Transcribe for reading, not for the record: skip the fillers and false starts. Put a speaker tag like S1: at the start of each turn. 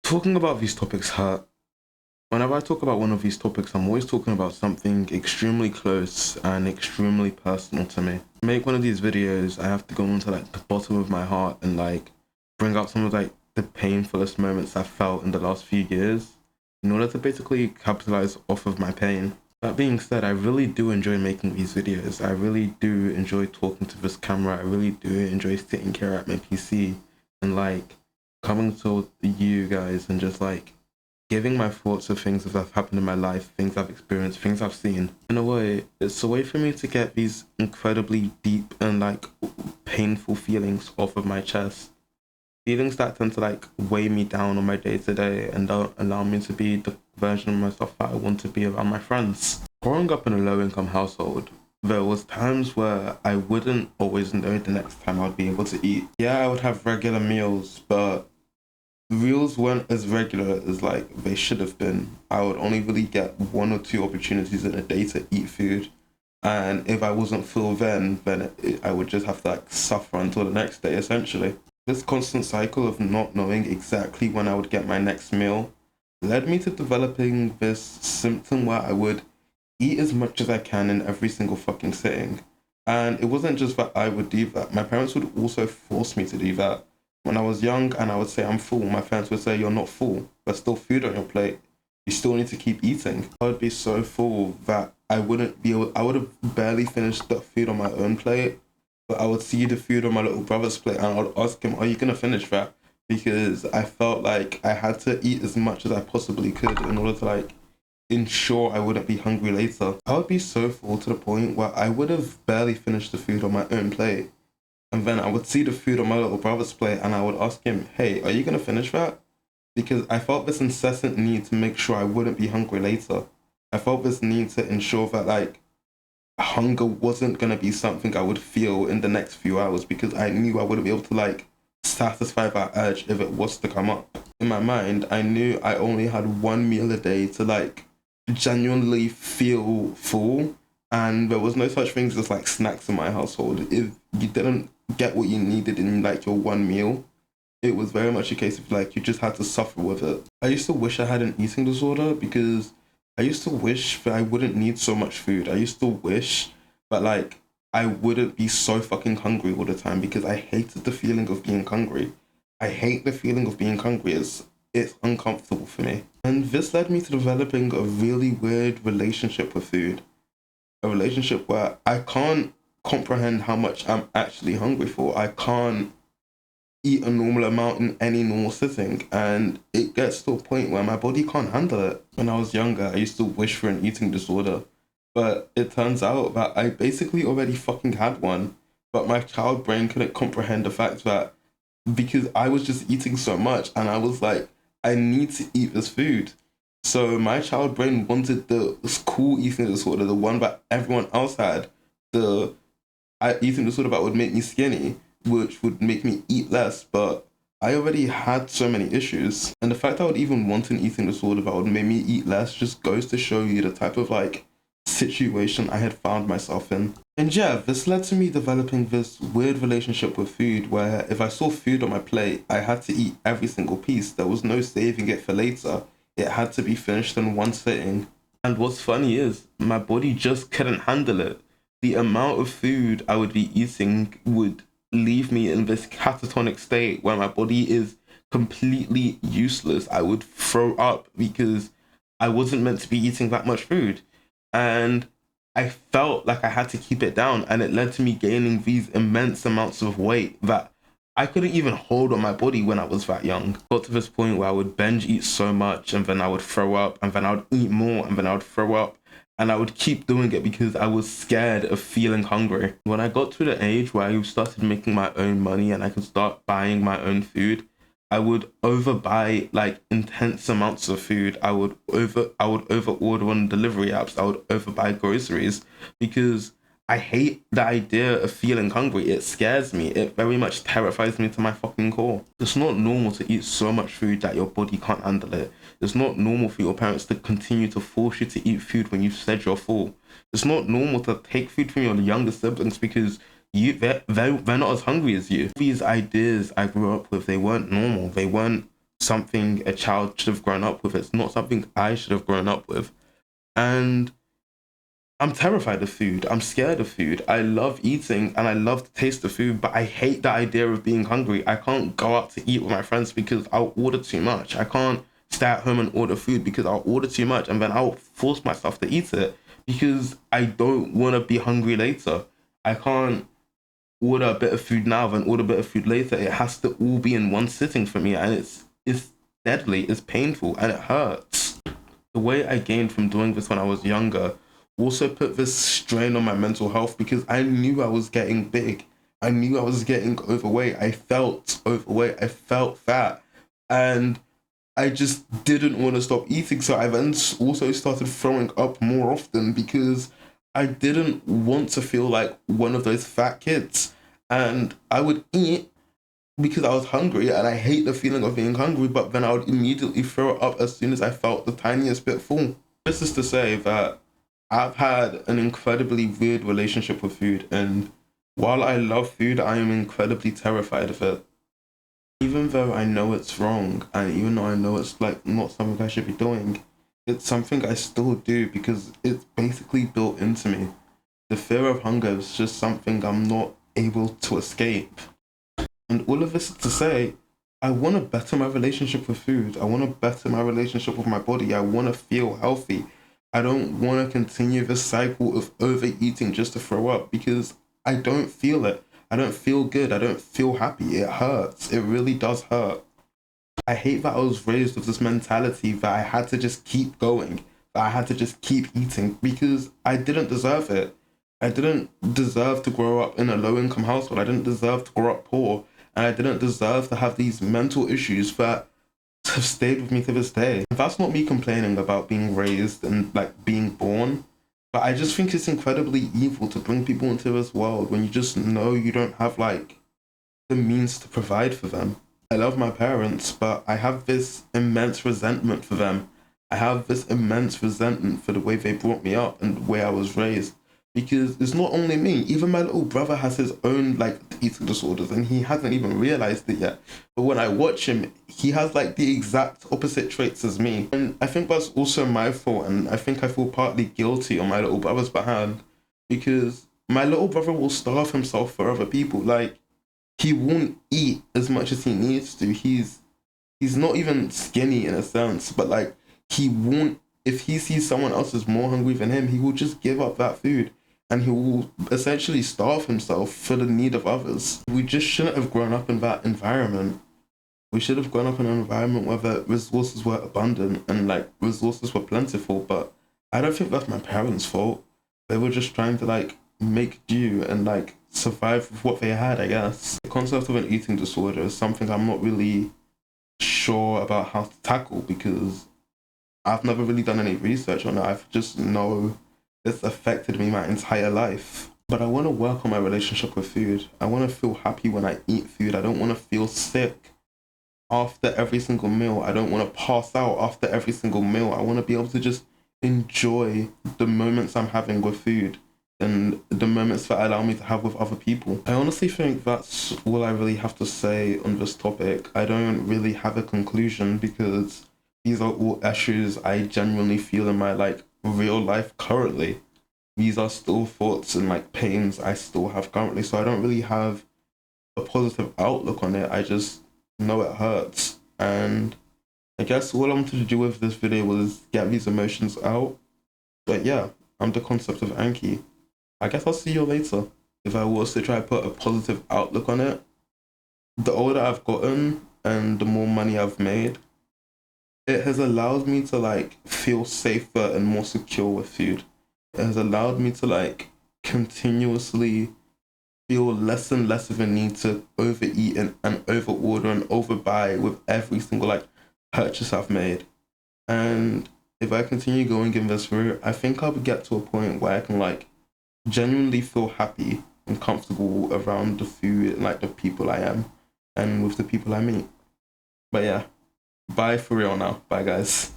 S1: Talking about these topics hurt. Whenever I talk about one of these topics, I'm always talking about something extremely close and extremely personal to me. To make one of these videos, I have to go into like the bottom of my heart and like bring out some of like the painfulest moments I felt in the last few years in order to basically capitalize off of my pain. That being said, I really do enjoy making these videos. I really do enjoy talking to this camera. I really do enjoy sitting here at my PC and like coming to you guys and just like giving my thoughts of things that have happened in my life, things I've experienced, things I've seen. In a way, it's a way for me to get these incredibly deep and like painful feelings off of my chest. Feelings that tend to like weigh me down on my day to day and don't allow me to be the version of myself that I want to be around my friends. Growing up in a low income household, there was times where I wouldn't always know the next time I'd be able to eat. Yeah, I would have regular meals, but meals weren't as regular as like they should have been. I would only really get one or two opportunities in a day to eat food. And if I wasn't full then I would just have to like suffer until the next day essentially. This constant cycle of not knowing exactly when I would get my next meal led me to developing this symptom where I would eat as much as I can in every single fucking sitting. And it wasn't just that I would do that. My parents would also force me to do that. When I was young and I would say I'm full, my parents would say you're not full. There's still food on your plate. You still need to keep eating. I would be so full that I wouldn't be able, I would have barely finished the food on my own plate, but I would see the food on my little brother's plate and I would ask him, are you going to finish that? Because I felt like I had to eat as much as I possibly could in order to like ensure I wouldn't be hungry later. I would be so full to the point where I would have barely finished the food on my own plate. And then I would see the food on my little brother's plate and I would ask him, hey, are you going to finish that? Because I felt this incessant need to make sure I wouldn't be hungry later. I felt this need to ensure that like hunger wasn't going to be something I would feel in the next few hours because I knew I wouldn't be able to like satisfy that urge if it was to come up. In my mind, I knew I only had one meal a day to like genuinely feel full, and there was no such things as like snacks in my household. If you didn't get what you needed in like your one meal, it was very much a case of like you just had to suffer with it. I used to wish I had an eating disorder because I used to wish that I wouldn't need so much food. I used to wish that like I wouldn't be so fucking hungry all the time because I hated the feeling of being hungry. I hate the feeling of being hungry. It's uncomfortable for me. And this led me to developing a really weird relationship with food. A relationship where I can't comprehend how much I'm actually hungry for. I can't eat a normal amount in any normal sitting, and it gets to a point where my body can't handle it. When I was younger, I used to wish for an eating disorder, but it turns out that I basically already fucking had one, but my child brain couldn't comprehend the fact that because I was just eating so much and I was like, I need to eat this food. So my child brain wanted the cool eating disorder, the one that everyone else had, the eating disorder that would make me skinny, which would make me eat less, but I already had so many issues. And the fact I would even want an eating disorder that would make me eat less just goes to show you the type of like situation I had found myself in. And yeah, this led to me developing this weird relationship with food where if I saw food on my plate, I had to eat every single piece. There was no saving it for later. It had to be finished in one sitting. And what's funny is my body just couldn't handle it. The amount of food I would be eating would leave me in this catatonic state where my body is completely useless. I would throw up because I wasn't meant to be eating that much food. And I felt like I had to keep it down, and it led to me gaining these immense amounts of weight that I couldn't even hold on my body when I was that young. Got to this point where I would binge eat so much and then I would throw up and then I would eat more and then I would throw up. And I would keep doing it because I was scared of feeling hungry. When I got to the age where I started making my own money and I could start buying my own food, I would overbuy like intense amounts of food. I would over order on delivery apps. I would overbuy groceries because I hate the idea of feeling hungry. It scares me. It very much terrifies me to my fucking core. It's not normal to eat so much food that your body can't handle it. It's not normal for your parents to continue to force you to eat food when you've said you're full. It's not normal to take food from your younger siblings because they're not as hungry as you. These ideas I grew up with, they weren't normal. They weren't something a child should have grown up with. It's not something I should have grown up with. And I'm terrified of food. I'm scared of food. I love eating and I love the taste of food, but I hate the idea of being hungry. I can't go out to eat with my friends because I'll order too much. I can't stay at home and order food because I'll order too much and then I'll force myself to eat it because I don't want to be hungry later. I can't order a bit of food now and order a bit of food later. It has to all be in one sitting for me, and it's deadly, it's painful, and it hurts. The weight I gained from doing this when I was younger also put this strain on my mental health because I knew I was getting big. I knew I was getting overweight. I felt overweight. I felt fat. And I just didn't want to stop eating. So I then also started throwing up more often because I didn't want to feel like one of those fat kids. And I would eat because I was hungry and I hate the feeling of being hungry, but then I would immediately throw up as soon as I felt the tiniest bit full. This is to say that I've had an incredibly weird relationship with food, and while I love food, I am incredibly terrified of it. Even though I know it's wrong, and even though I know it's like not something I should be doing, it's something I still do because it's basically built into me. The fear of hunger is just something I'm not able to escape. And all of this is to say, I want to better my relationship with food. I want to better my relationship with my body. I want to feel healthy. I don't want to continue this cycle of overeating just to throw up because I don't feel it. I don't feel good. I don't feel happy. It hurts. It really does hurt. I hate that I was raised with this mentality that I had to just keep going, that I had to just keep eating because I didn't deserve it. I didn't deserve to grow up in a low income household. I didn't deserve to grow up poor. And I didn't deserve to have these mental issues that have stayed with me to this day. That's not me complaining about being raised and like being born, but I just think it's incredibly evil to bring people into this world when you just know you don't have like the means to provide for them. I love my parents, but I have this immense resentment for them. I have this immense resentment for the way they brought me up and the way I was raised. Because it's not only me, even my little brother has his own like eating disorders and he hasn't even realized it yet. But when I watch him, he has like the exact opposite traits as me. And I think that's also my fault, and I think I feel partly guilty on my little brother's behalf because my little brother will starve himself for other people. Like, he won't eat as much as he needs to. He's not even skinny in a sense, but like he won't, if he sees someone else is more hungry than him, he will just give up that food and he will essentially starve himself for the need of others. We just shouldn't have grown up in that environment. We should have grown up in an environment where the resources were abundant and like resources were plentiful, but I don't think that's my parents' fault. They were just trying to like make do and like survive with what they had, I guess. The concept of an eating disorder is something I'm not really sure about how to tackle because I've never really done any research on it. I just know it's affected me my entire life. But I want to work on my relationship with food. I want to feel happy when I eat food. I don't want to feel sick after every single meal. I don't want to pass out after every single meal. I want to be able to just enjoy the moments I'm having with food and the moments that allow me to have with other people. I honestly think that's all I really have to say on this topic. I don't really have a conclusion because these are all issues I genuinely feel in my like real life currently. These are still thoughts and like pains I still have currently, so I don't really have a positive outlook on it. I just know it hurts, and I guess all I wanted to do with this video was get these emotions out. But yeah, I'm the concept of Anki. I guess I'll see you later. If I was to try to put a positive outlook on it, the older I've gotten and the more money I've made, it has allowed me to like feel safer and more secure with food. It has allowed me to like continuously feel less and less of a need to overeat and overorder and overbuy with every single like purchase I've made. And if I continue going in this route, I think I'll get to a point where I can like genuinely feel happy and comfortable around the food and like the people I am and with the people I meet. But yeah, bye for real now. Bye guys.